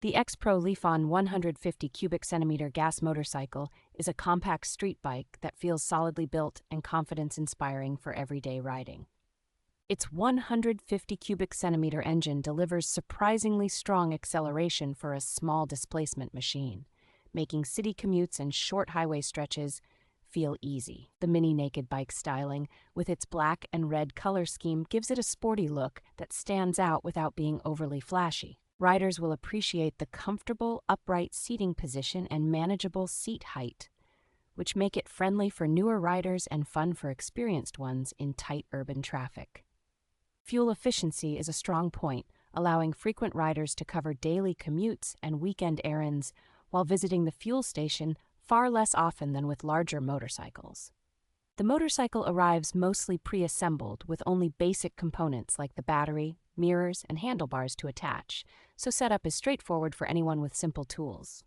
The X-PRO Lifan 150 cubic centimeter gas motorcycle is a compact street bike that feels solidly built and confidence-inspiring for everyday riding. Its 150 cubic centimeter engine delivers surprisingly strong acceleration for a small displacement machine, making city commutes and short highway stretches feel easy. The mini naked bike styling, with its black and red color scheme, gives it a sporty look that stands out without being overly flashy. Riders will appreciate the comfortable, upright seating position and manageable seat height, which make it friendly for newer riders and fun for experienced ones in tight urban traffic. Fuel efficiency is a strong point, allowing frequent riders to cover daily commutes and weekend errands while visiting the fuel station far less often than with larger motorcycles. The motorcycle arrives mostly pre-assembled with only basic components like the battery, mirrors, and handlebars to attach, so setup is straightforward for anyone with simple tools.